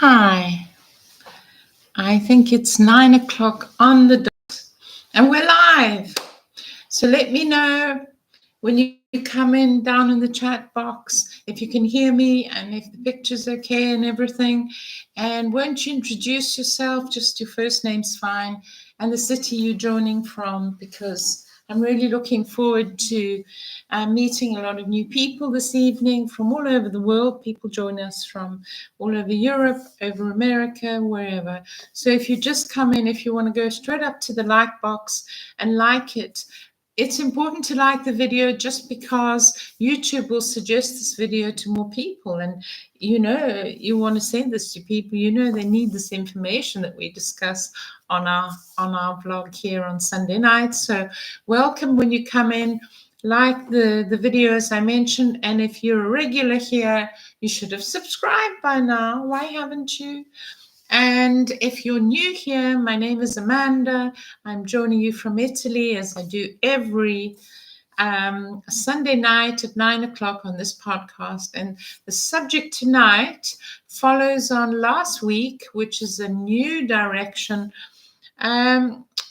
Hi, I think it's 9 o'clock on the dot and we're live. So let me know when you come in down in the chat box, if you can hear me and if the picture's okay and everything. And won't you introduce yourself? Just your first name's fine and the city you're joining from, because I'm really looking forward to meeting a lot of new people this evening from all over the world. People join us from all over Europe, over America, wherever. So if you just come in, if you want to go straight up to the like box and like it, it's important to like the video just because YouTube will suggest this video to more people. And you want to send this to people, they need this information that we discuss on our vlog here on Sunday night. So welcome when you come in. Like the video as I mentioned, and if you're a regular here, you should have subscribed by now. Why haven't you? And if you're new here, my name is Amanda. I'm joining you from Italy, as I do every Sunday night at 9 o'clock on this podcast. And the subject tonight follows on last week, which is a new direction.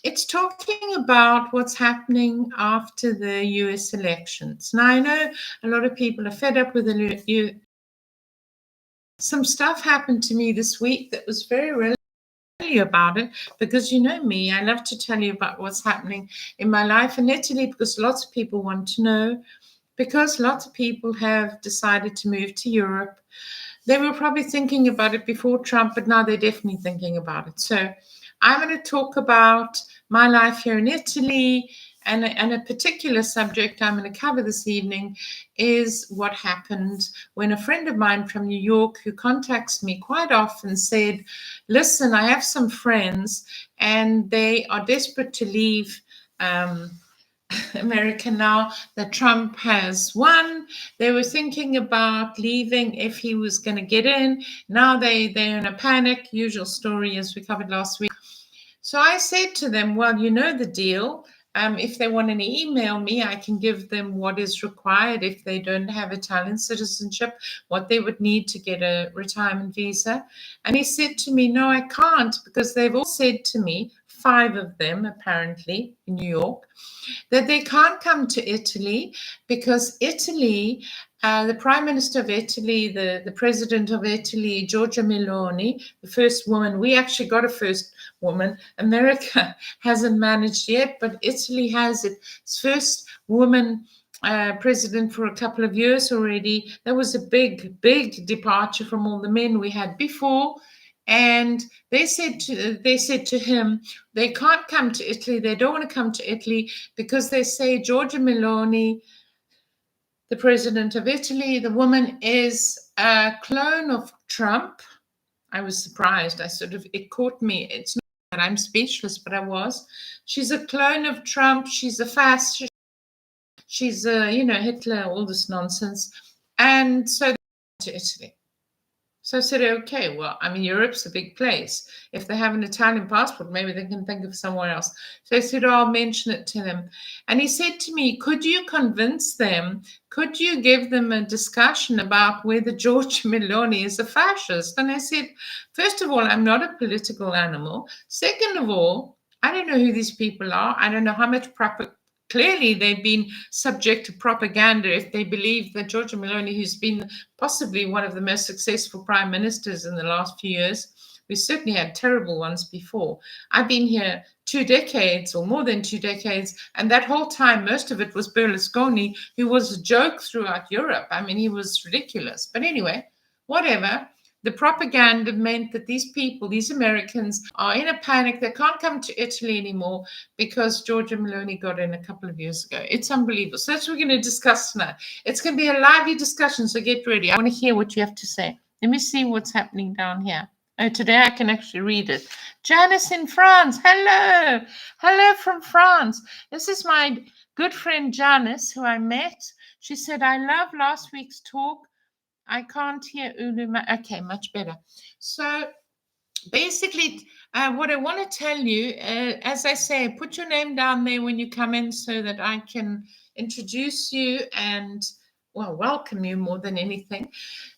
It's talking about what's happening after the US elections. Now, I know a lot of people are fed up with the some stuff happened to me this week that was very relevant. Tell you about it, because you know me, I love to tell you about what's happening in my life in Italy, because lots of people want to know, because lots of people have decided to move to Europe. They were probably thinking about it before Trump, but now they're definitely thinking about it. So I'm going to talk about my life here in Italy, and a particular subject I'm going to cover this evening is what happened when a friend of mine from New York, who contacts me quite often, said, listen, I have some friends and they are desperate to leave America now that Trump has won. They were thinking about leaving if he was going to get in. Now they're in a panic, usual story as we covered last week. So I said to them, well, you know the deal. If they want to email me, I can give them what is required if they don't have Italian citizenship, what they would need to get a retirement visa. And he said to me, no, I can't, because they've all said to me, 5 of them apparently in New York, that they can't come to Italy because Italy, the Prime Minister of Italy, the President of Italy, Giorgia Meloni, the first woman, we actually got a first woman. America hasn't managed yet, but Italy has its first woman president for a couple of years already. That was a big, big departure from all the men we had before. And they said to him, they can't come to Italy. They don't want to come to Italy because they say Giorgia Meloni, the president of Italy, the woman, is a clone of Trump. I was surprised. It caught me. It's not that I'm speechless, but I was. She's a clone of Trump. She's a fascist. She's Hitler, all this nonsense. And so they went to Italy. So I said, okay, well, I mean, Europe's a big place. If they have an Italian passport, maybe they can think of somewhere else. So I said, oh, I'll mention it to them. And he said to me, could you convince them? Could you give them a discussion about whether Giorgia Meloni is a fascist? And I said, first of all, I'm not a political animal. Second of all, I don't know who these people are. I don't know how much clearly they've been subject to propaganda if they believe that Giorgia Meloni, who's been possibly one of the most successful prime ministers in the last few years, we certainly had terrible ones before. I've been here 2 decades or more than 2 decades, and that whole time, most of it was Berlusconi, who was a joke throughout Europe. I mean, he was ridiculous. But anyway, whatever. The propaganda meant that these people, these Americans, are in a panic. They can't come to Italy anymore because Giorgia Meloni got in a couple of years ago. It's unbelievable. So that's what we're going to discuss tonight. It's going to be a lively discussion, so get ready. I want to hear what you have to say. Let me see what's happening down here. Oh, today I can actually read it. Janice in France. Hello. Hello from France. This is my good friend Janice, who I met. She said, I love last week's talk. I can't hear Uluma. Okay, much better. So basically, what I want to tell you, as I say, put your name down there when you come in so that I can introduce you and, well, welcome you more than anything.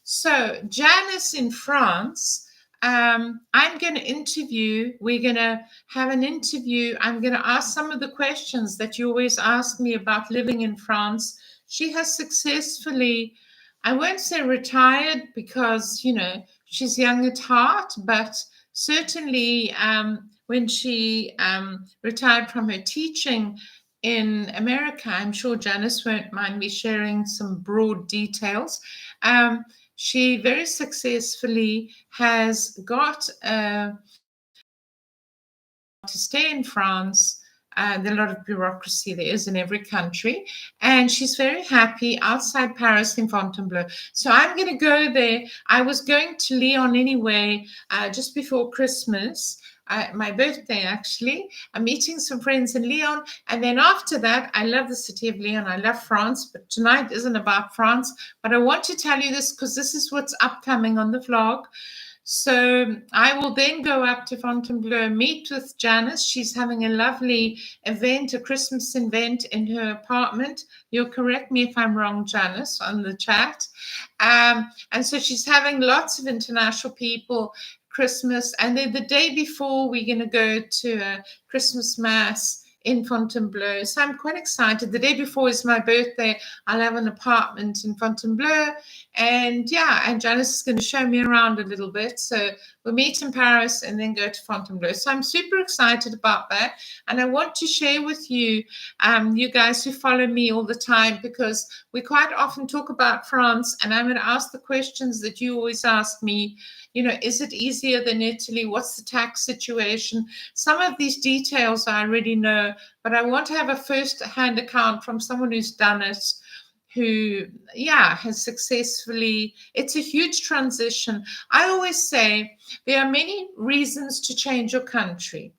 So Janice in France I'm going to interview. We're going to have an interview. I'm going to ask some of the questions that you always ask me about living in France. She has successfully, I won't say retired because, she's young at heart, but certainly when she retired from her teaching in America, I'm sure Janice won't mind me sharing some broad details. She very successfully has got to stay in France. There's a lot of bureaucracy there is in every country. And she's very happy outside Paris in Fontainebleau. So I'm going to go there. I was going to Lyon anyway, just before Christmas. My birthday, actually. I'm meeting some friends in Lyon. And then after that, I love the city of Lyon. I love France. But tonight isn't about France. But I want to tell you this because this is what's upcoming on the vlog. So I will then go up to Fontainebleau, meet with Janice. She's having a lovely event, a Christmas event in her apartment. You'll correct me if I'm wrong, Janice, on the chat. And so she's having lots of international people, Christmas. And then the day before, we're going to go to a Christmas Mass in Fontainebleau. So I'm quite excited. The day before is my birthday. I'll have an apartment in Fontainebleau. And Janice is going to show me around a little bit. So we'll meet in Paris and then go to Fontainebleau. So I'm super excited about that. And I want to share with you, you guys who follow me all the time, because we quite often talk about France. And I'm going to ask the questions that you always ask me. Is it easier than Italy? What's the tax situation? Some of these details I already know, but I want to have a first-hand account from someone who's done it, who, has successfully. It's a huge transition. I always say there are many reasons to change your country.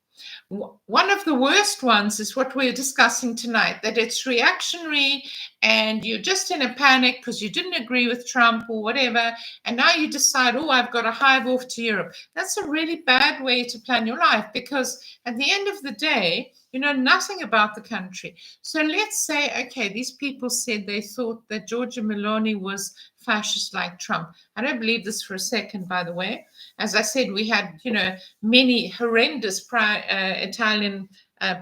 One of the worst ones is what we're discussing tonight, that it's reactionary and you're just in a panic because you didn't agree with Trump or whatever. And now you decide, I've got to hive off to Europe. That's a really bad way to plan your life, because at the end of the day, you know nothing about the country. So let's say, okay, these people said they thought that Giorgia Meloni was fascist like Trump. I don't believe this for a second, by the way. As I said, we had, many horrendous Italian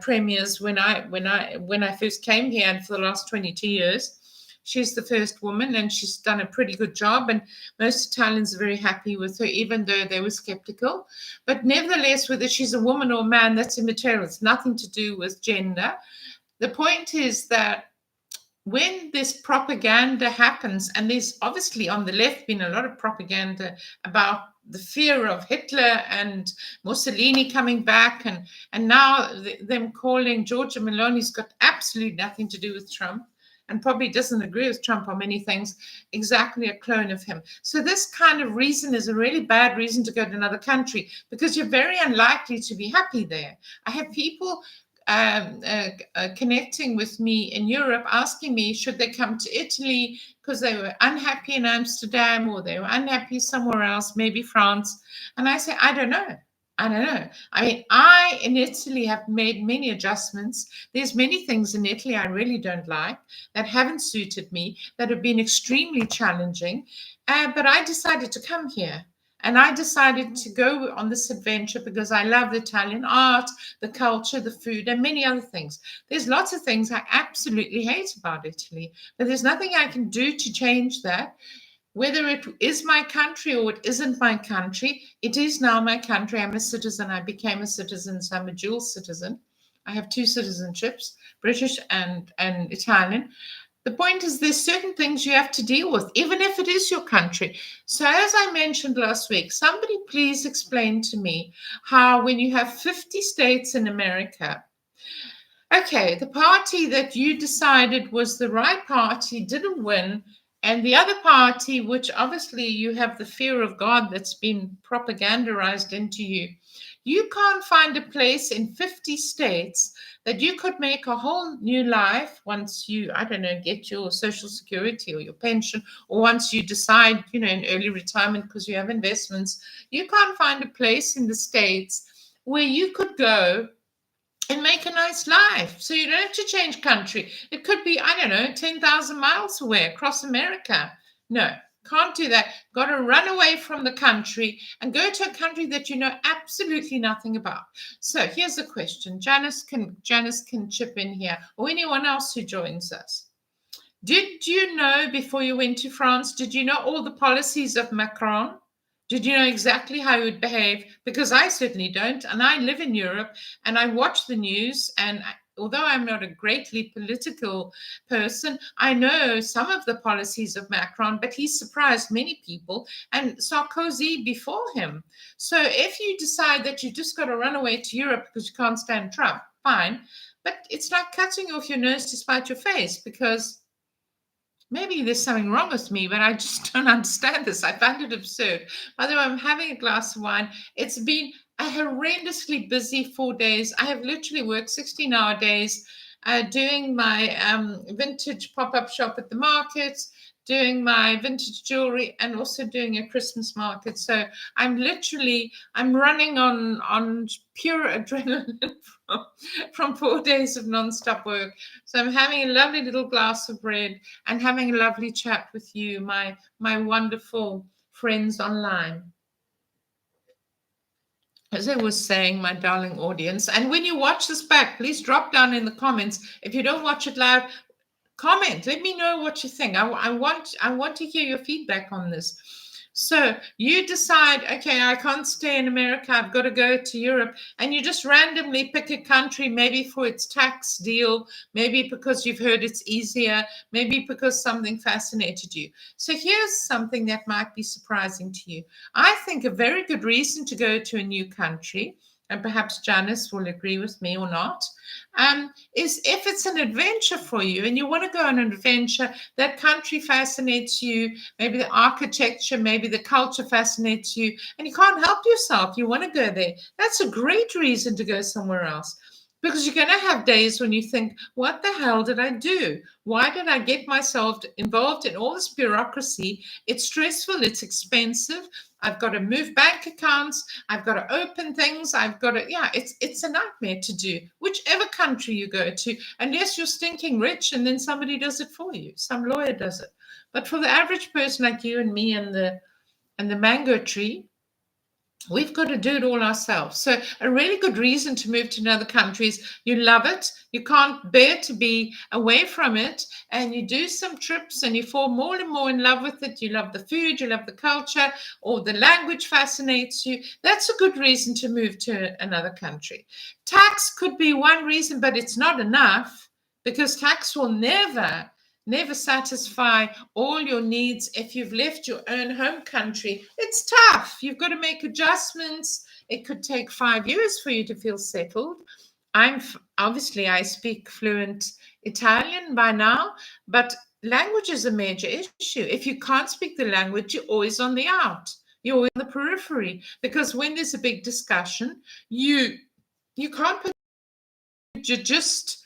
premiers when I first came here, and for the last 22 years. She's the first woman, and she's done a pretty good job, and most Italians are very happy with her, even though they were skeptical. But nevertheless, whether she's a woman or a man, that's immaterial. It's nothing to do with gender. The point is that when this propaganda happens, and there's obviously on the left been a lot of propaganda about the fear of Hitler and Mussolini coming back, and now them calling Giorgia Meloni's got absolutely nothing to do with Trump, and probably doesn't agree with Trump on many things, exactly a clone of him. So this kind of reason is a really bad reason to go to another country, because you're very unlikely to be happy there. I have people connecting with me in Europe, asking me should they come to Italy because they were unhappy in Amsterdam, or they were unhappy somewhere else, maybe France. And I say, I don't know. I mean, I in Italy have made many adjustments. There's many things in Italy I really don't like, that haven't suited me, that have been extremely challenging. But I decided to come here. And I decided to go on this adventure because I love the Italian art, the culture, the food, and many other things. There's lots of things I absolutely hate about Italy, but there's nothing I can do to change that. Whether it is my country or it isn't my country, it is now my country. I'm a citizen. I became a citizen, so I'm a dual citizen. I have two citizenships, British and Italian. The point is, there's certain things you have to deal with, even if it is your country. So as I mentioned last week, somebody please explain to me how, when you have 50 states in America, okay, the party that you decided was the right party didn't win, and the other party, which obviously you have the fear of God that's been propagandized into you, you can't find a place in 50 states that you could make a whole new life once you, I don't know, get your Social Security or your pension, or once you decide, in early retirement because you have investments. You can't find a place in the States where you could go and make a nice life. So you don't have to change country. It could be, I don't know, 10,000 miles away across America. No, Can't do that. Got to run away from the country and go to a country that you know absolutely nothing about. So here's a question. Janice can chip in here, or anyone else who joins us. Did you know before you went to France, did you know all the policies of Macron? Did you know exactly how he would behave? Because I certainly don't. And I live in Europe and I watch the news. And although I'm not a greatly political person, I know some of the policies of Macron, but he surprised many people and Sarkozy before him. So if you decide that you just got to run away to Europe because you can't stand Trump, fine. But it's like cutting off your nose to spite your face, because maybe there's something wrong with me, but I just don't understand this. I find it absurd. By the way, I'm having a glass of wine. It's been a horrendously busy 4 days. I have literally worked 16-hour days doing my vintage pop-up shop at the market, doing my vintage jewelry, and also doing a Christmas market. So I'm running on pure adrenaline from 4 days of non-stop work. So I'm having a lovely little glass of red and having a lovely chat with you, my wonderful friends online. As I was saying, my darling audience, and when you watch this back, please drop down in the comments. If you don't watch it live, comment. Let me know what you think. I want to hear your feedback on this. So you decide, okay, I can't stay in America, I've got to go to Europe, and you just randomly pick a country, maybe for its tax deal, maybe because you've heard it's easier, maybe because something fascinated you. So here's something that might be surprising to you. I think a very good reason to go to a new country, and perhaps Janice will agree with me or not, is if it's an adventure for you and you want to go on an adventure, that country fascinates you, maybe the architecture, maybe the culture fascinates you, and you can't help yourself. You want to go there. That's a great reason to go somewhere else. Because you're going to have days when you think, what the hell did I do? Why did I get myself involved in all this bureaucracy? It's stressful. It's expensive. I've got to move bank accounts. I've got to open things. It's a nightmare to do, whichever country you go to, unless you're stinking rich and then somebody does it for you. Some lawyer does it. But for the average person like you and me and the mango tree, we've got to do it all ourselves. So a really good reason to move to another country is you love it, you can't bear to be away from it, and you do some trips and you fall more and more in love with it. You love the food, you love the culture, or the language fascinates you. That's a good reason to move to another country. Tax could be one reason, but it's not enough, because tax will never satisfy all your needs if you've left your own home country. It's tough. You've got to make adjustments. It could take 5 years for you to feel settled. Obviously, I speak fluent Italian by now, but language is a major issue. If you can't speak the language, you're always on the out. You're always on the periphery, because when there's a big discussion, you can't put, you just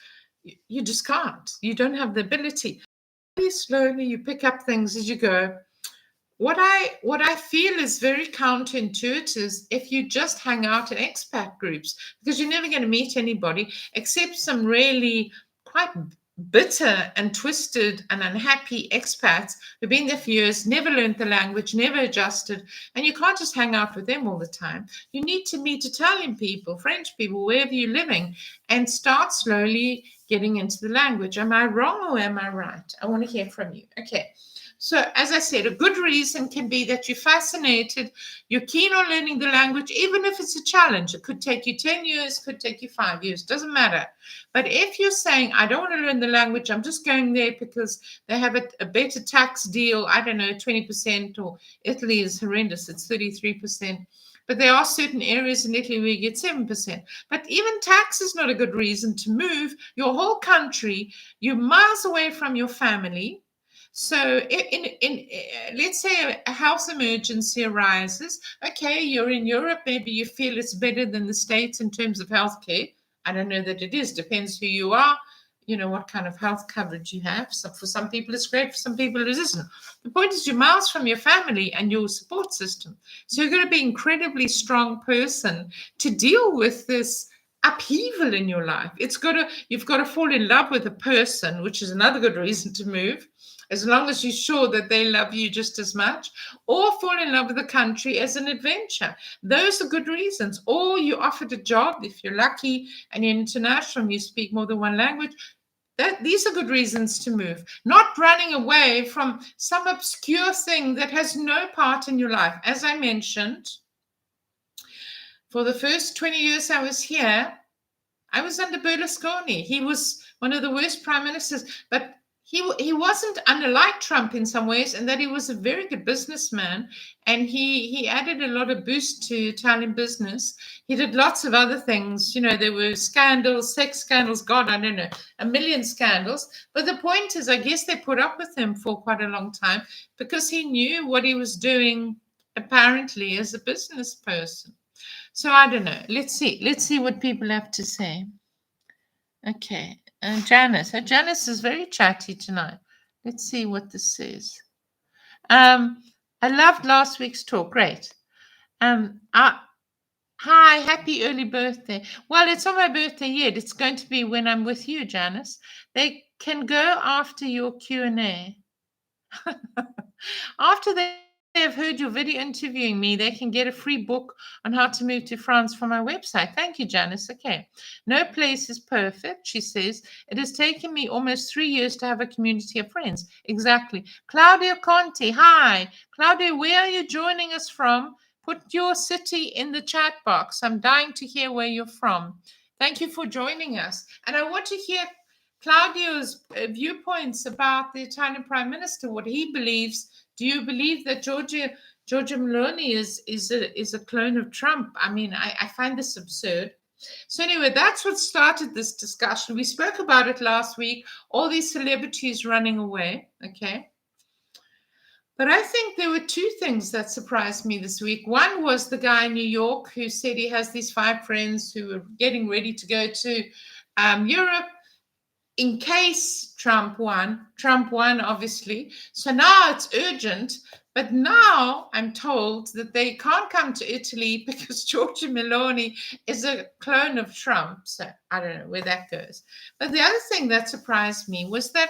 can't. You don't have the ability. Slowly you pick up things as you go. What I feel is very counterintuitive is if you just hang out in expat groups, because you're never going to meet anybody except some really quite bitter and twisted and unhappy expats who've been there for years, never learned the language, never adjusted, and you can't just hang out with them all the time. You need to meet Italian people, French people, wherever you're living, and start slowly getting into the language. Am I wrong or am I right? I want to hear from you. Okay. So as I said, a good reason can be that you're fascinated, you're keen on learning the language, even if it's a challenge. It could take you 10 years, could take you 5 years, doesn't matter. But if you're saying, I don't want to learn the language, I'm just going there because they have a better tax deal, I don't know, 20%, or Italy is horrendous, it's 33%. But there are certain areas in Italy where you get 7%. But even tax is not a good reason to move your whole country. You're miles away from your family. So in let's say a health emergency arises. Okay, you're in Europe. Maybe you feel it's better than the States in terms of healthcare. I don't know that it is. Depends who you are. You know, what kind of health coverage you have. So for some people, it's great. For some people, it isn't. The point is you're miles from your family and your support system. So you're going to be an incredibly strong person to deal with this upheaval in your life. You've got to fall in love with a person, which is another good reason to move. as long as you're sure that they love you just as much, or fall in love with the country as an adventure. Those are good reasons. Or you offered a job, if you're lucky and you're international and you speak more than one language. These are good reasons to move, not running away from some obscure thing that has no part in your life. As I mentioned, for the first 20 years I was here, I was under Berlusconi. He was one of the worst prime ministers, but he wasn't unlike Trump in some ways, in that he was a very good businessman, and he added a lot of boost to Italian business. He did lots of other things. You know, there were scandals, sex scandals, God, I don't know, a million scandals. But the point is, I guess they put up with him for quite a long time because he knew what he was doing, apparently, as a business person. So I don't know. Let's see what people have to say. Okay. Janice. Janice is very chatty tonight. Let's see what this says. I loved last week's talk. Great. Hi, happy early birthday. Well, it's not my birthday yet. It's going to be when I'm with you, Janice. They can go after your Q&A. After they have heard your video interviewing me, they can get a free book on how to move to France from my website. Thank you, Janice. Okay. No place is perfect, she says. It has taken me almost 3 years to have a community of friends. Exactly. Claudia Conti. Hi. Claudia, where are you joining us from? Put your city in the chat box. I'm dying to hear where you're from. Thank you for joining us. And I want to hear Claudio's viewpoints about the Italian Prime Minister, what he believes. Do you believe that Giorgia Meloni is a clone of Trump? I mean, I find this absurd. So anyway, that's what started this discussion. We spoke about it last week, all these celebrities running away, okay? But I think there were two things that surprised me this week. One was the guy in New York who said he has these 5 friends who are getting ready to go to Europe in case Trump won. Trump won, obviously. So now it's urgent. But now I'm told that they can't come to Italy because Giorgia Meloni is a clone of Trump. So I don't know where that goes. But the other thing that surprised me was that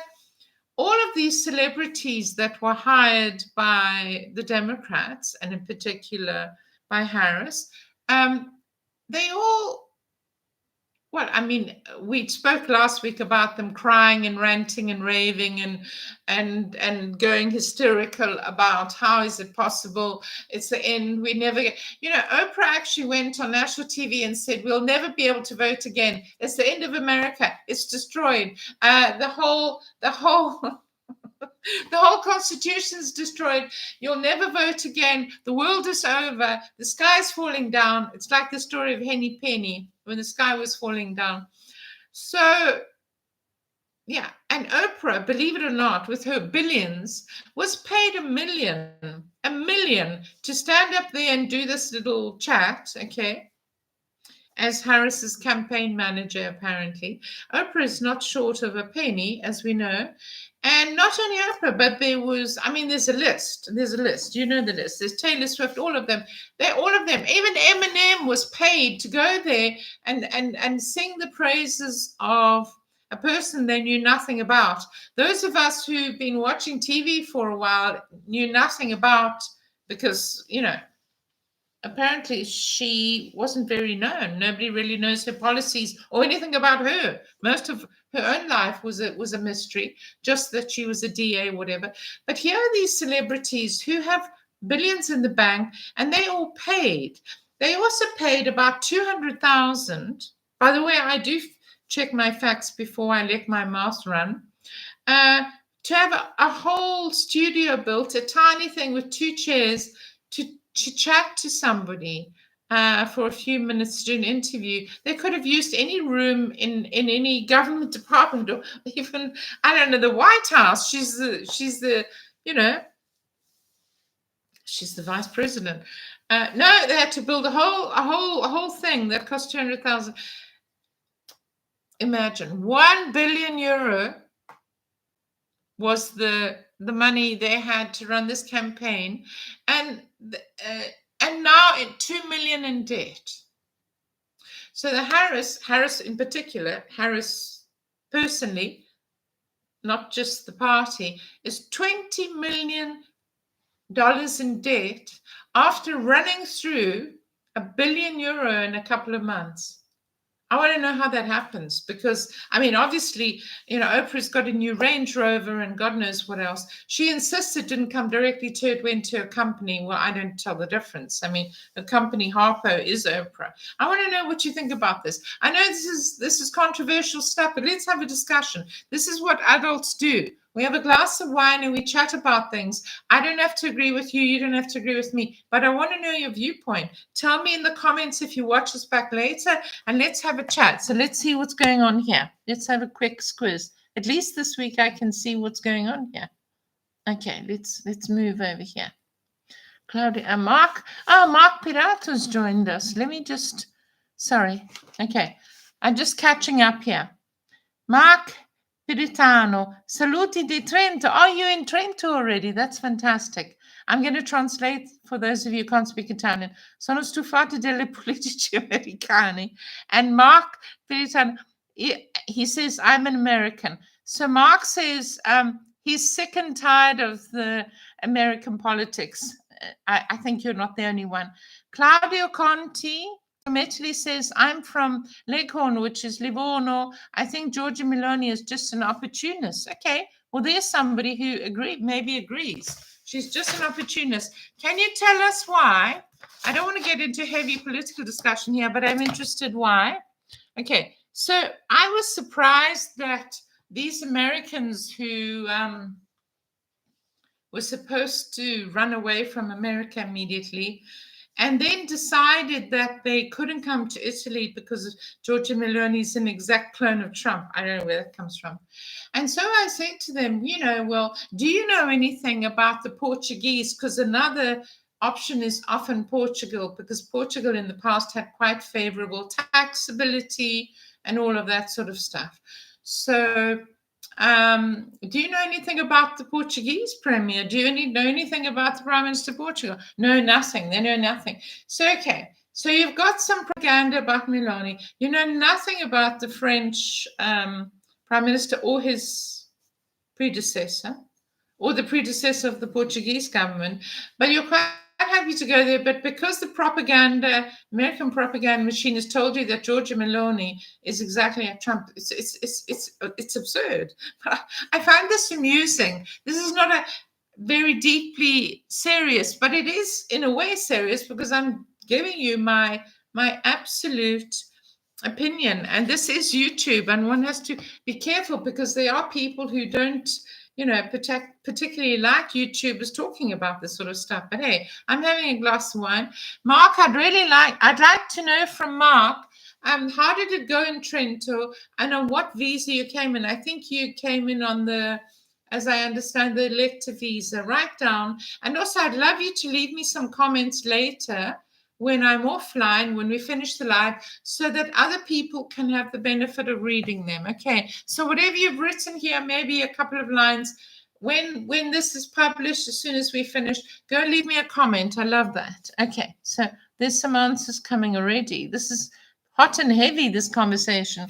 all of these celebrities that were hired by the Democrats, and in particular by Harris, they all, well, I mean, we spoke last week about them crying and ranting and raving and going hysterical about how is it possible? It's the end. We never get, you know, Oprah actually went on national TV and said, we'll never be able to vote again. It's the end of America. It's destroyed. The whole the whole constitution's destroyed. You'll never vote again. The world is over. The sky's falling down. It's like the story of Henny Penny when the sky was falling down. So, yeah. And Oprah, believe it or not, with her billions, was paid $1 million to stand up there and do this little chat, okay, as Harris's campaign manager, apparently. Oprah is not short of a penny, as we know. And not only Oprah, but there was, I mean, there's a list. You know the list. There's Taylor Swift, all of them. All of them. Even Eminem was paid to go there and sing the praises of a person they knew nothing about. Those of us who've been watching TV for a while knew nothing about, because, you know, apparently she wasn't very known. Nobody really knows her policies or anything about her. Most of her own life was a mystery, just that she was a DA, whatever. But here are these celebrities who have billions in the bank, and they all paid. They also paid about 200,000. By the way, I do check my facts before I let my mouth run. To have a whole studio built, a tiny thing with 2 chairs to chat to somebody for a few minutes to do an interview. They could have used any room in any government department, or even, I don't know, the White House. She's the you know, she's the vice president. No, they had to build a whole thing that cost 200,000. Imagine, 1 billion euro was the money they had to run this campaign, and now 2 million in debt. So the Harris in particular, Harris personally, not just the party, is $20 million in debt after running through €1 billion in a couple of months. I want to know how that happens because, I mean, obviously, Oprah's got a new Range Rover and God knows what else. She insists it didn't come directly to it, went to a company. Well, I don't tell the difference. I mean, a company, Harpo, is Oprah. I want to know what you think about this. I know this is controversial stuff, but let's have a discussion. This is what adults do. We have a glass of wine and we chat about things. I don't have to agree with you. You don't have to agree with me. But I want to know your viewpoint. Tell me in the comments if you watch us back later and let's have a chat. So let's see what's going on here. Let's have a quick squiz. At least this week I can see what's going on here. Okay, let's move over here. Claudia and Mark. Oh, Mark Pirato's joined us. Let me just, sorry. Okay, I'm just catching up here. Mark Piritano, saluti di Trento. Are you in Trento already? That's fantastic. I'm going to translate for those of you who can't speak Italian. Sono stufate delle politici americani. And Mark Piritano, he says, I'm an American. So Mark says he's sick and tired of the American politics. I think you're not the only one. Claudio Conti from Italy says, I'm from Leghorn, which is Livorno. I think Giorgia Meloni is just an opportunist. Okay, well, there's somebody who maybe agrees. She's just an opportunist. Can you tell us why? I don't want to get into heavy political discussion here, but I'm interested why. Okay, so I was surprised that these Americans who were supposed to run away from America immediately and then decided that they couldn't come to Italy because Giorgia Meloni is an exact clone of Trump. I don't know where that comes from. And so I said to them, well, do you know anything about the Portuguese? Because another option is often Portugal, because Portugal in the past had quite favorable taxability and all of that sort of stuff. So do you know anything about the Portuguese premier? Do you know anything about the Prime Minister of Portugal? No, nothing. They know nothing. So, okay. So you've got some propaganda about Meloni. You know nothing about the French Prime Minister or his predecessor, or the predecessor of the Portuguese government, but you're quite happy to go there. But because the American propaganda machine has told you that Giorgia Meloni is exactly like Trump, it's absurd. I find this amusing. This is not a very deeply serious, but it is in a way serious because I'm giving you my absolute opinion, and this is YouTube, and one has to be careful because there are people who don't particularly like YouTubers talking about this sort of stuff. But hey, I'm having a glass of wine. Mark, I'd like to know from Mark, how did it go in Trento and on what visa you came in? I think you came in on the, as I understand, the elector visa. Write down. And also I'd love you to leave me some comments later when I'm offline, when we finish the live, so that other people can have the benefit of reading them. Okay, so whatever you've written here, maybe a couple of lines, when this is published, as soon as we finish, go leave me a comment. I love that. Okay, so there's some answers coming already. This is hot and heavy, this conversation.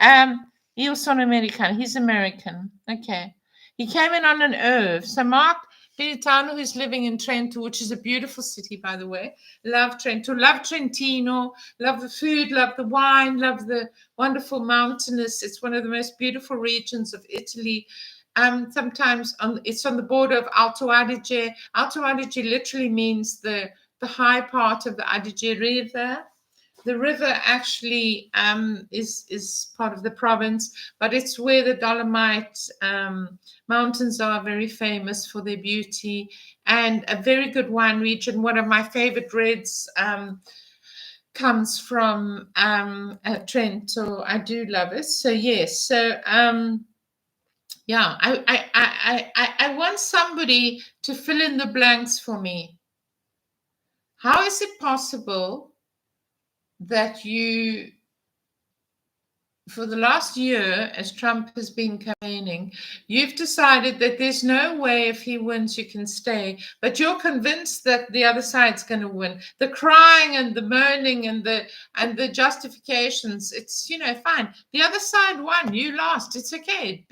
Io sono americano. He's American. Okay. He came in on an ERV. So Mark Piritano, who's living in Trento, which is a beautiful city, by the way. Love Trento, love Trentino, love the food, love the wine, love the wonderful mountainous. It's one of the most beautiful regions of Italy. Sometimes it's on the border of Alto Adige. Alto Adige literally means the high part of the Adige River. The river actually is part of the province, but it's where the Dolomite mountains are very famous for their beauty, and a very good wine region. One of my favorite reds comes from Trento. I do love it. So yes, so yeah, I want somebody to fill in the blanks for me. How is it possible that you, for the last year, as Trump has been campaigning, you've decided that there's no way if he wins you can stay, but you're convinced that the other side's going to win? The crying and the moaning and the justifications, it's fine. The other side won, you lost. It's okay.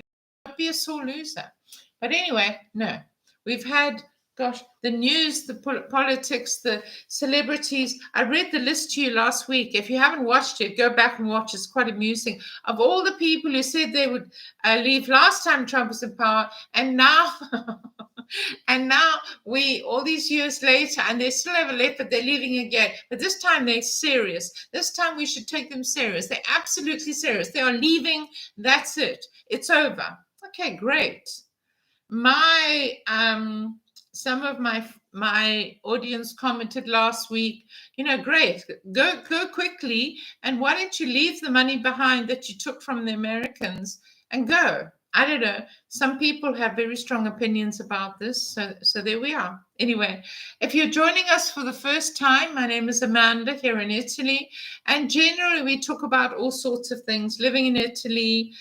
be a sore loser. But anyway, no. We've had, gosh, the news, the politics, the celebrities. I read the list to you last week. If you haven't watched it, go back and watch. It's quite amusing. Of all the people who said they would leave last time Trump was in power, and now... And now we, all these years later, and they still haven't left, but they're leaving again. But this time they're serious. This time we should take them serious. They're absolutely serious. They are leaving. That's it. It's over. Okay, great. Some of my audience commented last week, great. Go quickly. And why don't you leave the money behind that you took from the Americans and go? I don't know. Some people have very strong opinions about this. So there we are. Anyway, if you're joining us for the first time, my name is Amanda here in Italy. And generally, we talk about all sorts of things, living in Italy,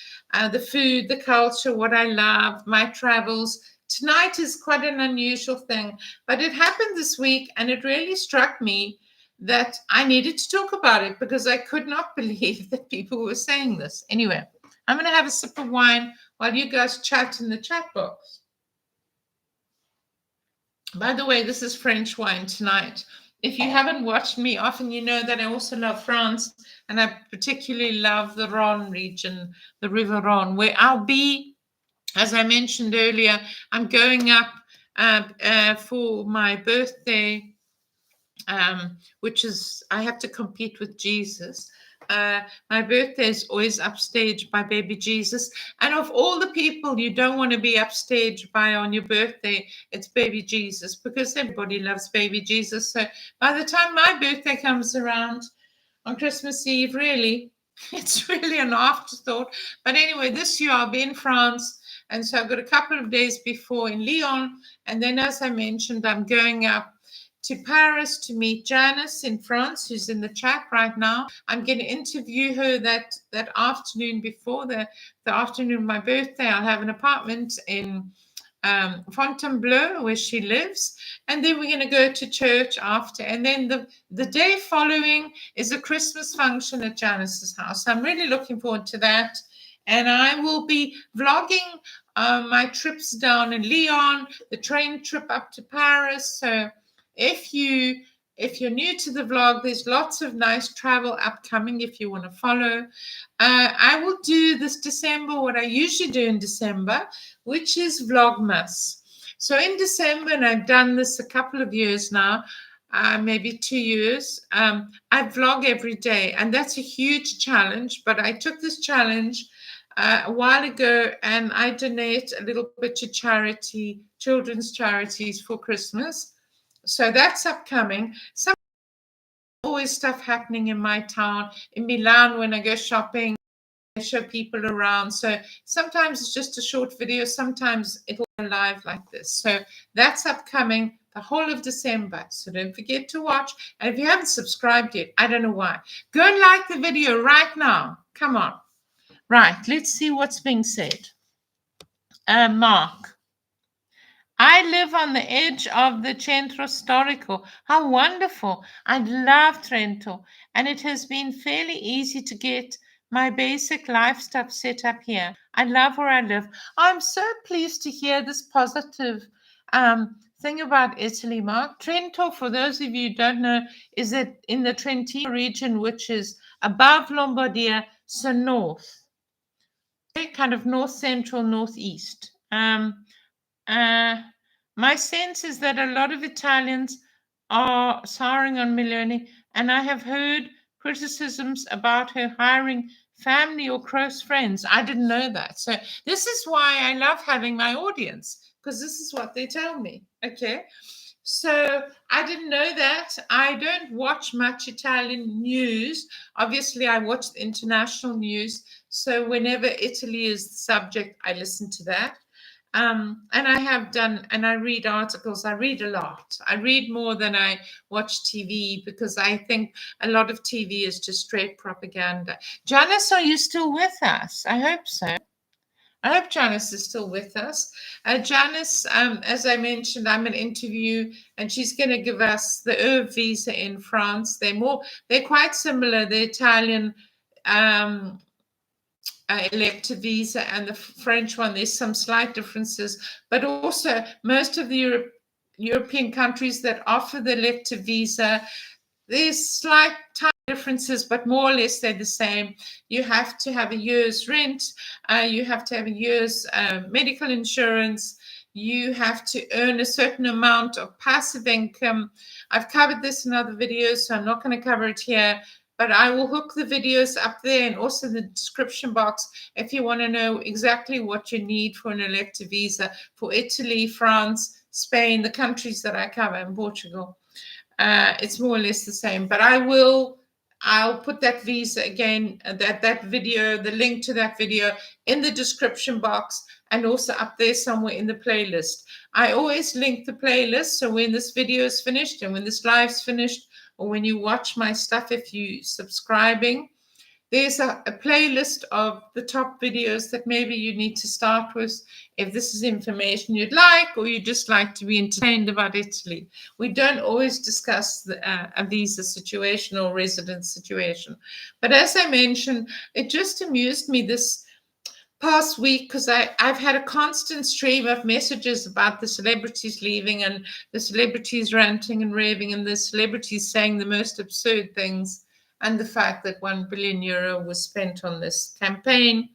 the food, the culture, what I love, my travels. Tonight is quite an unusual thing, but it happened this week, and it really struck me that I needed to talk about it because I could not believe that people were saying this. Anyway, I'm going to have a sip of wine while you guys chat in the chat box. By the way, this is French wine tonight. If you haven't watched me often, you know that I also love France, and I particularly love the Rhone region, the River Rhone, where I'll be, as I mentioned earlier. I'm going up for my birthday, which is, I have to compete with Jesus. My birthday is always upstaged by baby Jesus. And of all the people you don't want to be upstaged by on your birthday, it's baby Jesus, because everybody loves baby Jesus. So by the time my birthday comes around on Christmas Eve, really, it's really an afterthought. But anyway, this year I'll be in France. And so I've got a couple of days before in Lyon. And then, as I mentioned, I'm going up to Paris to meet Janice in France, who's in the chat right now. I'm going to interview her that afternoon before the afternoon of my birthday. I'll have an apartment in Fontainebleau, where she lives. And then we're going to go to church after. And then the day following is a Christmas function at Janice's house. So I'm really looking forward to that. And I will be vlogging my trips down in Lyon, the train trip up to Paris. So if you're new to the vlog, there's lots of nice travel upcoming if you want to follow. I will do this December what I usually do in December, which is Vlogmas. So in December, and I've done this a couple of years now, maybe 2 years, I vlog every day. And that's a huge challenge, but I took this challenge a while ago, and I donate a little bit to charity, children's charities for Christmas. So that's upcoming. Some always stuff happening in my town. In Milan, when I go shopping, I show people around. So sometimes it's just a short video. Sometimes it'll go live like this. So that's upcoming the whole of December. So don't forget to watch. And if you haven't subscribed yet, I don't know why. Go and like the video right now. Come on. Right. Let's see what's being said. Mark. I live on the edge of the Centro Storico. How wonderful. I love Trento. And it has been fairly easy to get my basic life stuff set up here. I love where I live. I'm so pleased to hear this positive thing about Italy, Mark. Trento, for those of you who don't know, is it in the Trentino region, which is above Lombardia, so north. Kind of north central, northeast. My sense is that a lot of Italians are souring on Meloni, and I have heard criticisms about her hiring family or close friends. I didn't know that. So this is why I love having my audience, because this is what they tell me. Okay. So I didn't know that. I don't watch much Italian news. Obviously, I watch the international news. So whenever Italy is the subject, I listen to that. And I have done, and I read articles. I read a lot. I read more than I watch TV, because I think a lot of TV is just straight propaganda. Janice, are you still with us? I hope so. I hope Janice is still with us. Janice, as I mentioned, I'm an interview, and she's going to give us the visa in France. They're quite similar. The Italian elective visa and the French one. There's some slight differences, but also most of the European countries that offer the elective visa, there's slight tiny differences, but more or less they're the same. You have to have a year's rent, you have to have a year's medical insurance, you have to earn a certain amount of passive income. I've covered this in other videos, so I'm not going to cover it here, but I will hook the videos up there and also the description box if you want to know exactly what you need for an elective visa for Italy, France, Spain, the countries that I cover, and Portugal. It's more or less the same, but I'll put that visa again, that video, the link to that video in the description box and also up there somewhere in the playlist. I always link the playlist, so when this video is finished and when this live's finished, or when you watch my stuff, if you're subscribing, there's a playlist of the top videos that maybe you need to start with if this is information you'd like, or you just like to be entertained about Italy. We don't always discuss a visa situation or residence situation. But as I mentioned, it just amused me this past week because I've had a constant stream of messages about the celebrities leaving and the celebrities ranting and raving and the celebrities saying the most absurd things, and the fact that €1 billion was spent on this campaign.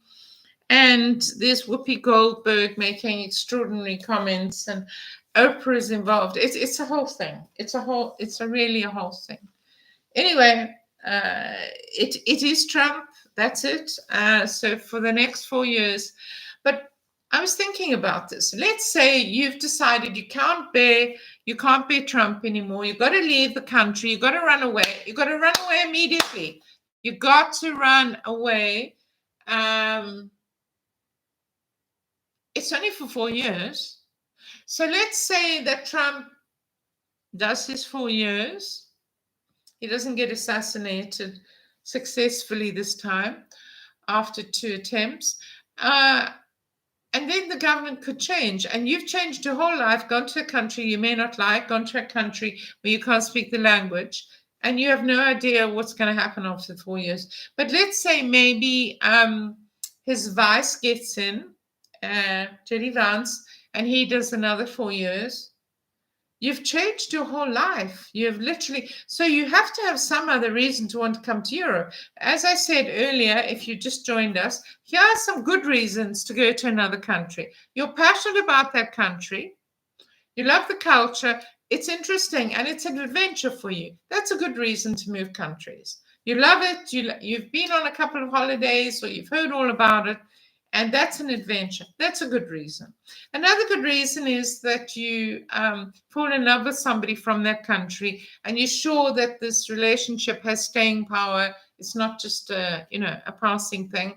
And there's Whoopi Goldberg making extraordinary comments, and Oprah is involved. It's a whole thing. It's really a whole thing. Anyway, it is Trump. That's it. So for the next 4 years. But I was thinking about this. Let's say you've decided you can't bear Trump anymore. You've got to leave the country. You've got to run away. You've got to run away immediately. You've got to run away. It's only for 4 years. So let's say that Trump does his 4 years. He doesn't get assassinated successfully this time after 2 attempts. And then the government could change. And you've changed your whole life, gone to a country you may not like, gone to a country where you can't speak the language, and you have no idea what's going to happen after 4 years. But let's say maybe his vice gets in, J.D. Vance, and he does another 4 years. You've changed your whole life. You've literally, so you have to have some other reason to want to come to Europe. As I said earlier, if you just joined us, here are some good reasons to go to another country. You're passionate about that country. You love the culture. It's interesting and it's an adventure for you. That's a good reason to move countries. You love it. You've been on a couple of holidays or you've heard all about it. And that's an adventure. That's a good reason. Another good reason is that you fall in love with somebody from that country and you're sure that this relationship has staying power. It's not just a passing thing.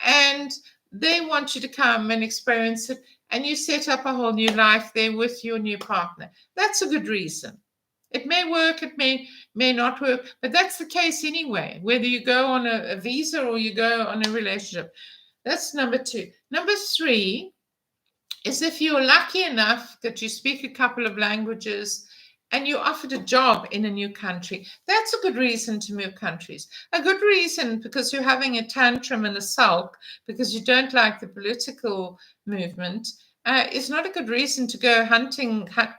And they want you to come and experience it. And you set up a whole new life there with your new partner. That's a good reason. It may work, it may not work, but that's the case anyway, whether you go on a visa or you go on a relationship. That's number 2. Number 3 is if you're lucky enough that you speak a couple of languages and you're offered a job in a new country. That's a good reason to move countries. A good reason because you're having a tantrum and a sulk because you don't like the political movement. It's not a good reason to go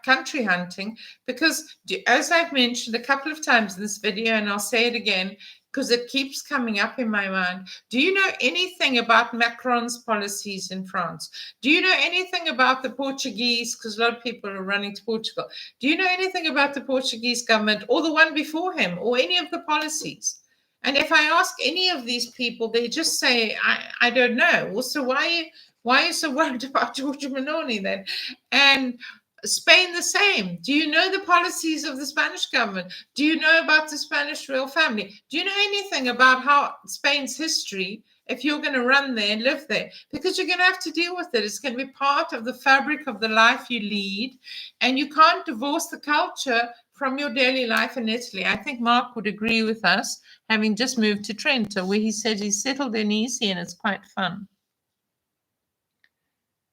country hunting, because as I've mentioned a couple of times in this video, and I'll say it again, because it keeps coming up in my mind. Do you know anything about Macron's policies in France? Do you know anything about the Portuguese, because a lot of people are running to Portugal. Do you know anything about the Portuguese government or the one before him or any of the policies? And if I ask any of these people, they just say, I don't know. Well, so why are you so worried about Giorgia Meloni then? And Spain the same. Do you know the policies of the Spanish government? Do you know about the Spanish royal family? Do you know anything about how Spain's history, if you're going to run there and live there? Because you're going to have to deal with it. It's going to be part of the fabric of the life you lead, and you can't divorce the culture from your daily life in Italy. I think Mark would agree with us, having just moved to Trento, where he said he's settled in easy and it's quite fun.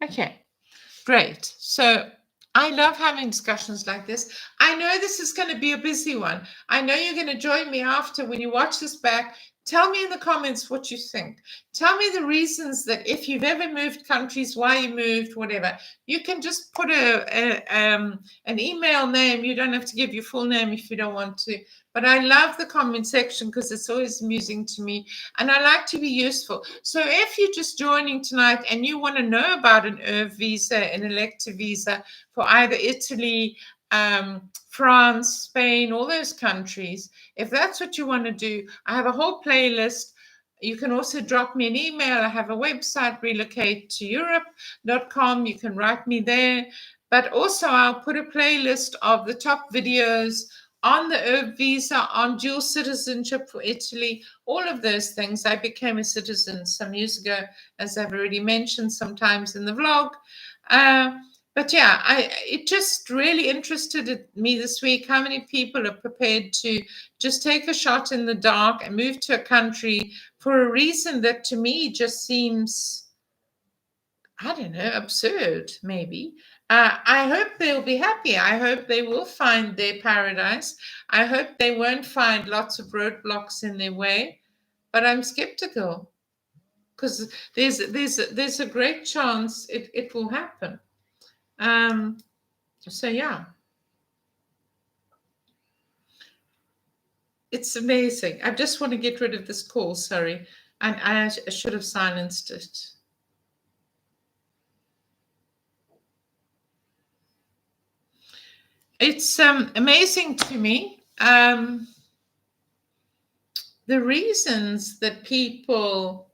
Okay, great. So I love having discussions like this. I know this is going to be a busy one. I know you're going to join me after when you watch this back. Tell me in the comments what you think. Tell me the reasons that if you've ever moved countries, why you moved, whatever. You can just put an email name. You don't have to give your full name if you don't want to. But I love the comment section because it's always amusing to me. And I like to be useful. So if you're just joining tonight and you want to know about an ERV visa, an elective visa for either Italy, France, Spain, all those countries, if that's what you want to do, I have a whole playlist. You can also drop me an email. I have a website, relocatetoeurope.com. You can write me there. But also I'll put a playlist of the top videos on the ERB visa, on dual citizenship for Italy, all of those things. I became a citizen some years ago, as I've already mentioned sometimes in the vlog. But yeah, it just really interested me this week how many people are prepared to just take a shot in the dark and move to a country for a reason that to me just seems, I don't know, absurd, maybe. I hope they'll be happy. I hope they will find their paradise. I hope they won't find lots of roadblocks in their way. But I'm skeptical because there's a great chance it will happen. So yeah, it's amazing. I just want to get rid of this call. Sorry, and I should have silenced it. It's amazing to me the reasons that people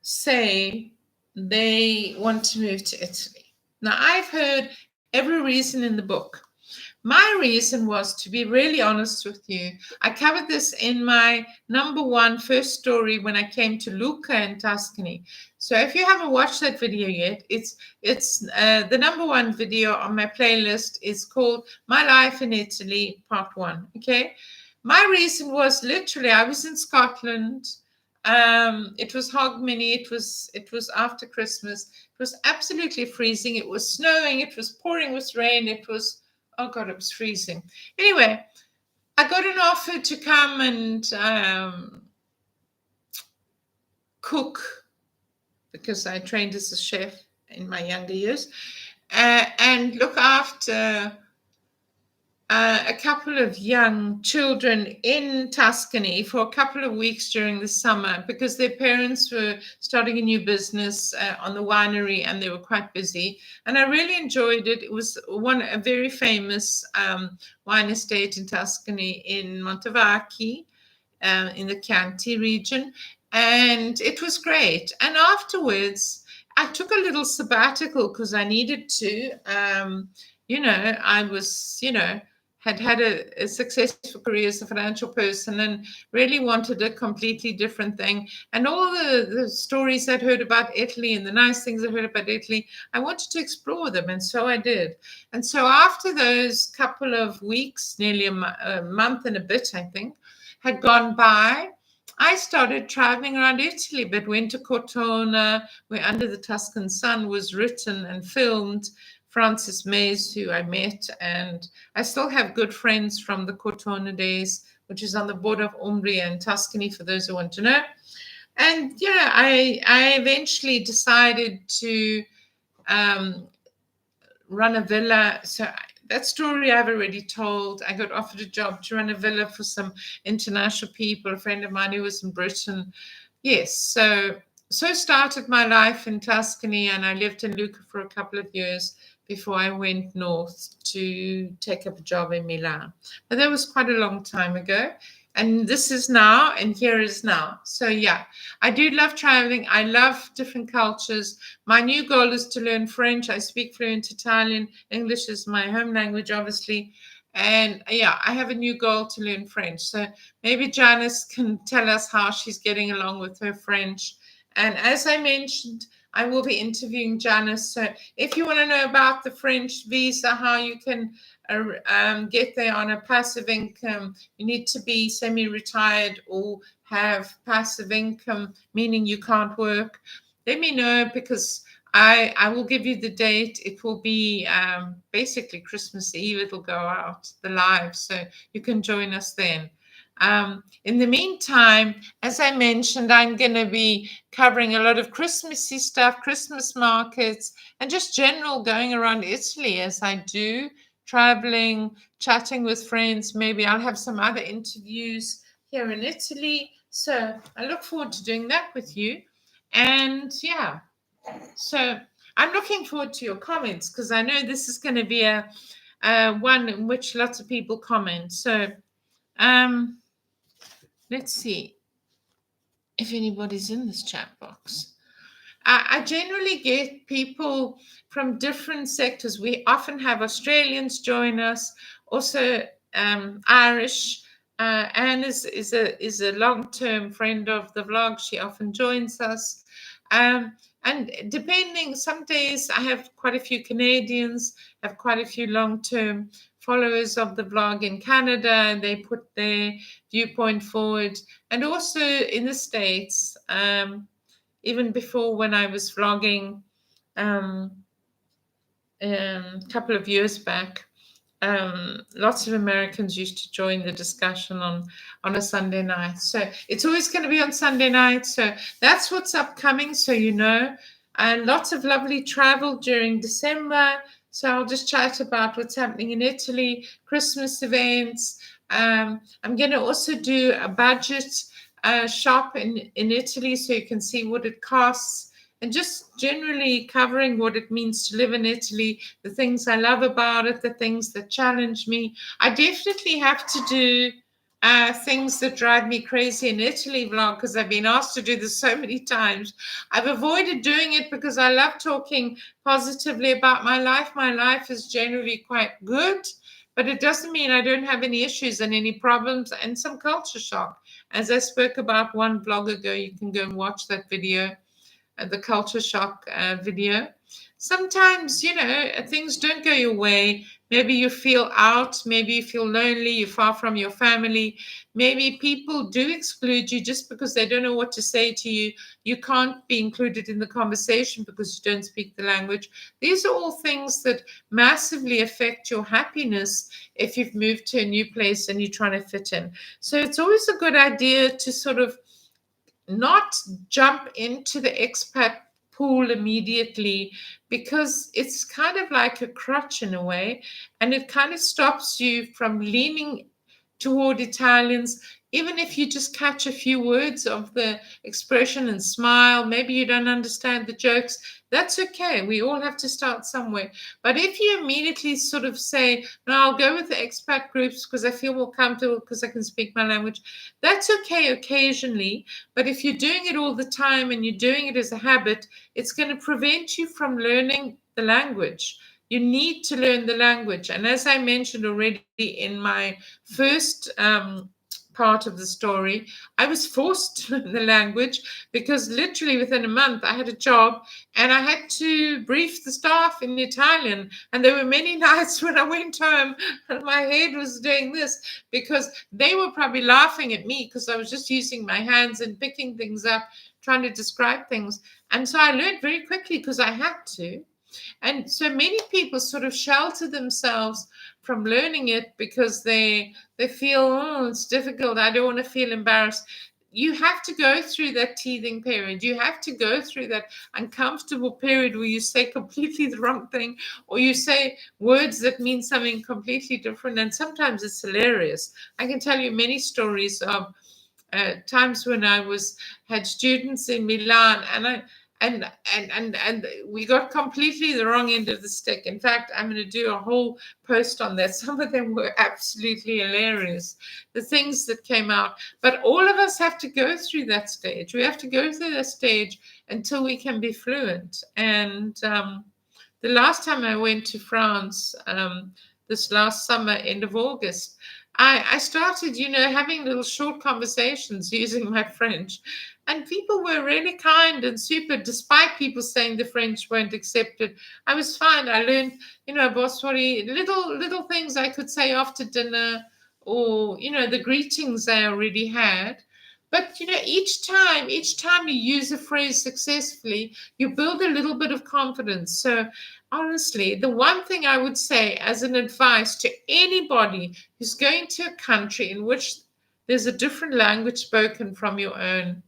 say they want to move to Italy. Now, I've heard every reason in the book. My reason was, to be really honest with you, I covered this in my #1 first story when I came to Lucca in Tuscany. So if you haven't watched that video yet, it's the #1 video on my playlist is called My Life in Italy, Part 1. Okay. My reason was literally, I was in Scotland. It was Hogmanay. It was after Christmas. It was absolutely freezing. It was snowing. It was pouring with rain. It was, oh God, it was freezing. Anyway, I got an offer to come and cook because I trained as a chef in my younger years and look after a couple of young children in Tuscany for a couple of weeks during the summer because their parents were starting a new business on the winery and they were quite busy. And I really enjoyed it. It was a very famous wine estate in Tuscany in Montevacchi in the Chianti region. And it was great. And afterwards, I took a little sabbatical because I needed to. I was, had a successful career as a financial person and really wanted a completely different thing. And all the stories I'd heard about Italy and the nice things I heard about Italy, I wanted to explore them. And so I did. And so after those couple of weeks, nearly a month and a bit, I think, had gone by, I started traveling around Italy, but went to Cortona, where Under the Tuscan Sun was written and filmed. Francis Mays, who I met, and I still have good friends from the Cortona days, which is on the border of Umbria and Tuscany, for those who want to know. And yeah, I eventually decided to run a villa. So that story I've already told. I got offered a job to run a villa for some international people, a friend of mine who was in Britain. Yes, so started my life in Tuscany, and I lived in Lucca for a couple of years before I went north to take up a job in Milan. But that was quite a long time ago. And this is now, and here is now. So yeah, I do love traveling. I love different cultures. My new goal is to learn French. I speak fluent Italian. English is my home language, obviously. And yeah, I have a new goal to learn French. So maybe Janice can tell us how she's getting along with her French. And as I mentioned, I will be interviewing Janice. So if you want to know about the French visa, how you can get there on a passive income, you need to be semi-retired or have passive income, meaning you can't work. Let me know, because I will give you the date. It will be basically Christmas Eve. It'll go out, the live, so you can join us then. In the meantime, as I mentioned, I'm going to be covering a lot of Christmassy stuff, Christmas markets, and just general going around Italy as I do, traveling, chatting with friends. Maybe I'll have some other interviews here in Italy. So I look forward to doing that with you. And yeah, so I'm looking forward to your comments because I know this is going to be a one in which lots of people comment. So let's see if anybody's in this chat box. I generally get people from different sectors. We often have Australians join us, also Irish. Anne is a long-term friend of the vlog. She often joins us. And depending, some days I have quite a few Canadians, have quite a few long-term followers of the vlog in Canada, and they put their viewpoint forward. And also in the States, even before when I was vlogging a couple of years back, lots of Americans used to join the discussion on a Sunday night. So it's always going to be on Sunday night. So that's what's upcoming, so you know. And lots of lovely travel during December. So I'll just chat about what's happening in Italy, Christmas events. I'm going to also do a budget shop in Italy so you can see what it costs, and just generally covering what it means to live in Italy, the things I love about it, the things that challenge me. I definitely have to do things that drive me crazy in Italy vlog because I've been asked to do this so many times. I've avoided doing it because I love talking positively about my life. My life is generally quite good, but it doesn't mean I don't have any issues and any problems and some culture shock. As I spoke about one vlog ago, you can go and watch that video, the culture shock video. Sometimes, you know, things don't go your way. Maybe you feel out, maybe you feel lonely, you're far from your family. Maybe people do exclude you just because they don't know what to say to you. You can't be included in the conversation because you don't speak the language. These are all things that massively affect your happiness if you've moved to a new place and you're trying to fit in. So it's always a good idea to sort of not jump into the expat pool immediately, because it's kind of like a crutch in a way, and it kind of stops you from leaning toward Italians. Even if you just catch a few words of the expression and smile, maybe you don't understand the jokes, that's okay. We all have to start somewhere. But if you immediately sort of say, no, I'll go with the expat groups because I feel more comfortable because I can speak my language, that's okay occasionally. But if you're doing it all the time and you're doing it as a habit, it's going to prevent you from learning the language. You need to learn the language. And as I mentioned already in my first part of the story, I was forced to learn the language because literally within a month I had a job and I had to brief the staff in Italian. And there were many nights when I went home and my head was doing this because they were probably laughing at me because I was just using my hands and picking things up, trying to describe things. And so I learned very quickly because I had to. And so many people sort of shelter themselves from learning it because they feel, oh, it's difficult. I don't want to feel embarrassed. You have to go through that teething period. You have to go through that uncomfortable period where you say completely the wrong thing or you say words that mean something completely different. And sometimes it's hilarious. I can tell you many stories of times when I had students in Milan, and we got completely the wrong end of the stick. In fact, I'm going to do a whole post on that. Some of them were absolutely hilarious, the things that came out. But all of us have to go through that stage. We have to go through that stage until we can be fluent. And the last time I went to France, this last summer, end of August, I started, having little short conversations using my French. And people were really kind and super, despite people saying the French weren't accepted. I was fine. I learned, bonsoir, little things I could say after dinner, or, the greetings I already had. But, each time you use a phrase successfully, you build a little bit of confidence. So honestly, the one thing I would say as an advice to anybody who's going to a country in which There's a different language spoken from your own.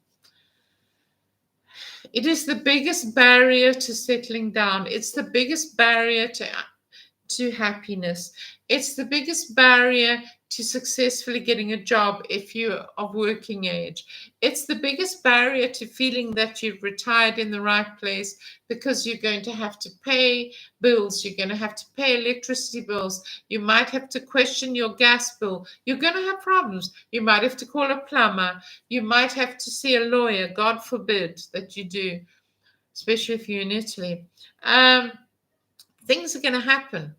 It is the biggest barrier to settling down. It's the biggest barrier to happiness. It's the biggest barrier to successfully getting a job if you're of working age. It's the biggest barrier to feeling that you've retired in the right place, because you're going to have to pay bills. You're going to have to pay electricity bills. You might have to question your gas bill. You're going to have problems. You might have to call a plumber. You might have to see a lawyer. God forbid that you do, especially if you're in Italy. Things are going to happen.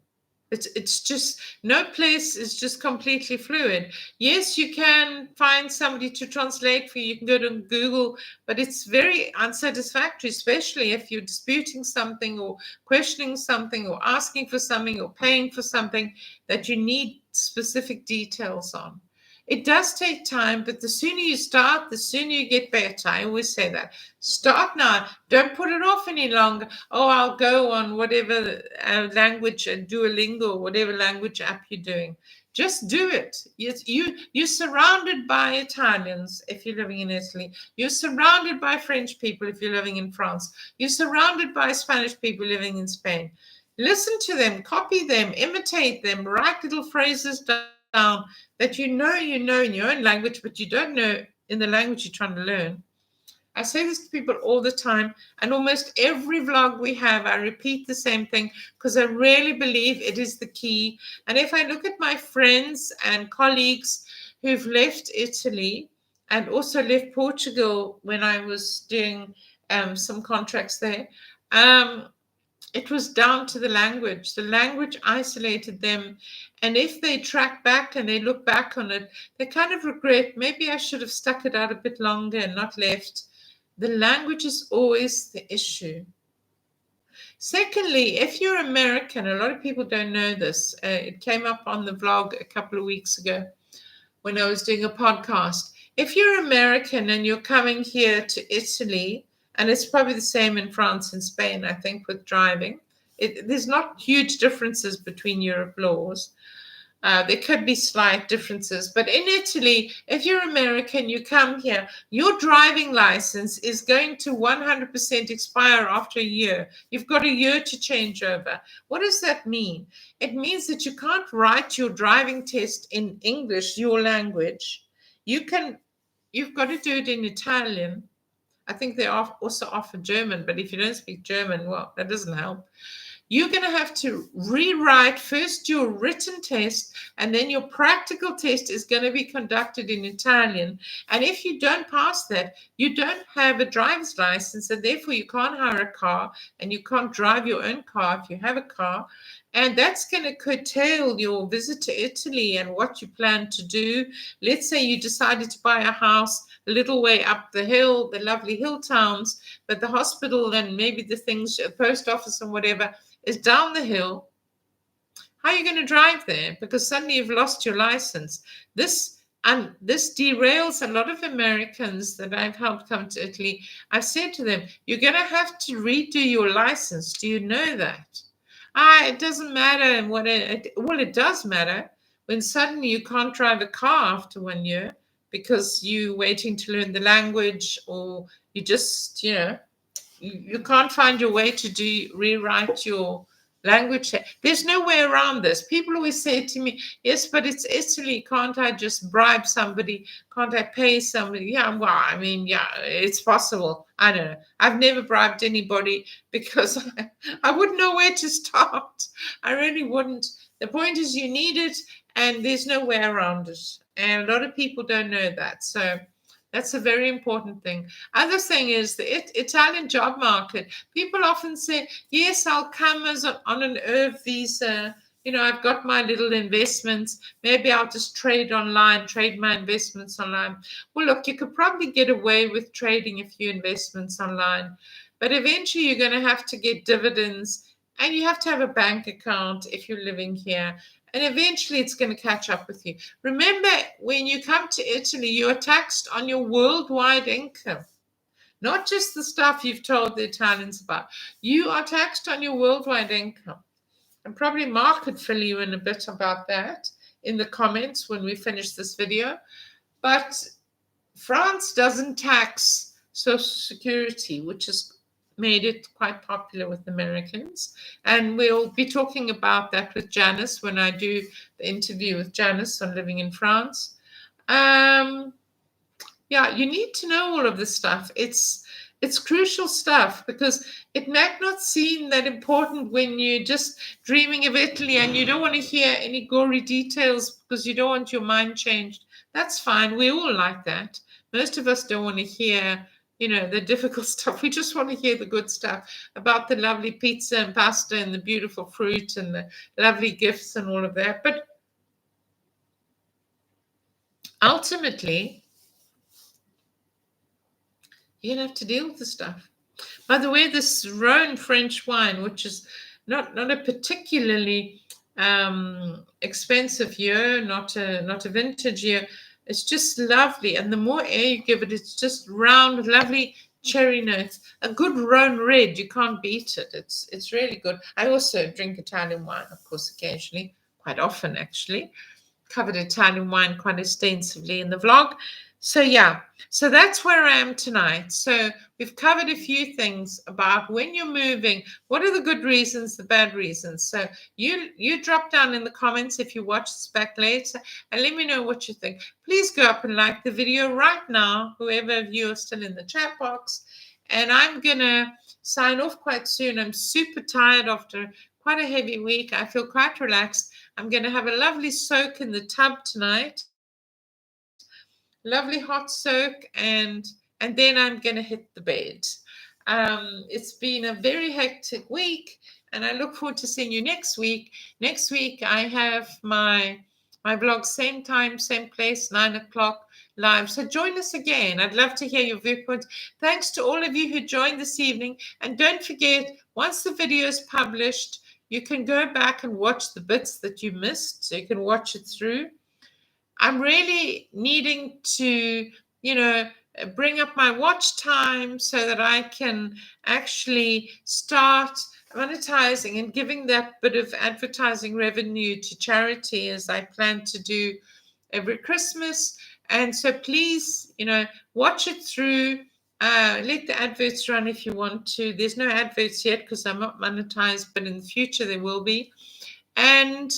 It's just, no place is just completely fluid. Yes, you can find somebody to translate for you. You can go to Google, but it's very unsatisfactory, especially if you're disputing something or questioning something or asking for something or paying for something that you need specific details on. It does take time, but the sooner you start, the sooner you get better. I always say that. Start now. Don't put it off any longer. Oh, I'll go on whatever language, Duolingo, or whatever language app you're doing. Just do it. You're surrounded by Italians if you're living in Italy. You're surrounded by French people if you're living in France. You're surrounded by Spanish people living in Spain. Listen to them, copy them, imitate them, write little phrases down that you know in your own language, but you don't know in the language you're trying to learn. I say this to people all the time, and almost every vlog we have, I repeat the same thing, because I really believe it is the key. And if I look at my friends and colleagues who've left Italy and also left Portugal when I was doing some contracts there, it was down to the language. The language isolated them. And if they track back and they look back on it, they kind of regret, maybe I should have stuck it out a bit longer and not left. The language is always the issue. Secondly, if you're American, a lot of people don't know this. It came up on the vlog a couple of weeks ago when I was doing a podcast. If you're American and you're coming here to Italy, and it's probably the same in France and Spain, I think, with driving. There's not huge differences between Europe laws. There could be slight differences. But in Italy, if you're American, you come here, your driving license is going to 100% expire after a year. You've got a year to change over. What does that mean? It means that you can't write your driving test in English, your language. You've got to do it in Italian. I think they also offer German, but if you don't speak German, well, that doesn't help. You're going to have to rewrite first your written test, and then your practical test is going to be conducted in Italian. And if you don't pass that, you don't have a driver's license, and therefore you can't hire a car, and you can't drive your own car if you have a car. And that's going to curtail your visit to Italy and what you plan to do. Let's say you decided to buy a house a little way up the hill, the lovely hill towns, but the hospital and maybe the things, post office and whatever, is down the hill. How are you going to drive there? Because suddenly you've lost your license. This derails a lot of Americans that I've helped come to Italy. I've said to them, you're going to have to redo your license. Do you know that? It doesn't matter well, it does matter when suddenly you can't drive a car after 1 year because you're waiting to learn the language, or you just, you can't find your way to rewrite your language. There's no way around this. People always say to me, yes, but it's Italy. Can't I just bribe somebody? Can't I pay somebody? Yeah, well, I mean, yeah, it's possible. I don't know. I've never bribed anybody because I wouldn't know where to start. I really wouldn't. The point is you need it, and there's no way around it. And a lot of people don't know that. So that's a very important thing. Other thing is the Italian job market. People often say, yes, I'll come on an ERV visa. I've got my little investments. Maybe I'll just trade my investments online. Well, look, you could probably get away with trading a few investments online. But eventually you're going to have to get dividends, and you have to have a bank account if you're living here. And eventually it's going to catch up with you. Remember, when you come to Italy, you are taxed on your worldwide income, not just the stuff you've told the Italians about. You are taxed on your worldwide income. And probably Mark could fill you in a bit about that in the comments when we finish this video. But France doesn't tax Social Security, which has made it quite popular with Americans. And we'll be talking about that with Janice when I do the interview with Janice on living in France. Yeah, you need to know all of this stuff. It's crucial stuff because it might not seem that important when you're just dreaming of Italy and you don't want to hear any gory details because you don't want your mind changed. That's fine. We all like that. Most of us don't want to hear, the difficult stuff. We just want to hear the good stuff about the lovely pizza and pasta and the beautiful fruit and the lovely gifts and all of that. But ultimately, you're going to have to deal with the stuff. By the way, this Rhone French wine, which is not a particularly expensive year, not a vintage year, it's just lovely. And the more air you give it, it's just round, lovely cherry notes. A good Rhone red, you can't beat it. It's really good. I also drink Italian wine, of course, occasionally, quite often actually. Covered Italian wine quite extensively in the vlog. So yeah, so that's where I am tonight. So we've covered a few things about when you're moving, what are the good reasons, the bad reasons. So you drop down in the comments if you watch this back later and let me know what you think. Please go up and like the video right now, whoever of you are still in the chat box. And I'm gonna sign off quite soon. I'm super tired after quite a heavy week. I feel quite relaxed. I'm going to have a lovely soak in the tub tonight. Lovely hot soak, and then I'm going to hit the bed. It's been a very hectic week, and I look forward to seeing you next week. Next week, I have my vlog, same time, same place, 9 o'clock live. So join us again. I'd love to hear your viewpoints. Thanks to all of you who joined this evening. And don't forget, once the video is published, you can go back and watch the bits that you missed. So you can watch it through. I'm really needing to, bring up my watch time so that I can actually start monetizing and giving that bit of advertising revenue to charity as I plan to do every Christmas. And so please, watch it through. Let the adverts run if you want to. There's no adverts yet because I'm not monetized, but in the future there will be. And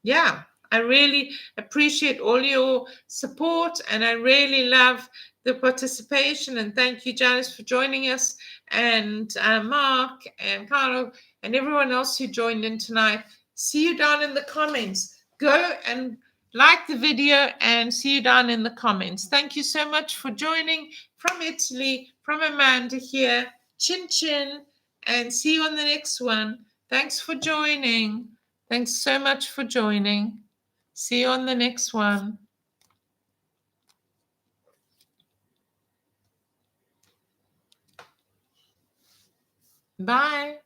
yeah, I really appreciate all your support and I really love the participation. And thank you, Janice, for joining us, and Mark and Carlo and everyone else who joined in tonight. See you down in the comments. Go and like the video and see you down in the comments. Thank you so much for joining from Italy, from Amanda here. Chin chin, and see you on the next one. Thanks for joining. Thanks so much for joining. See you on the next one. Bye.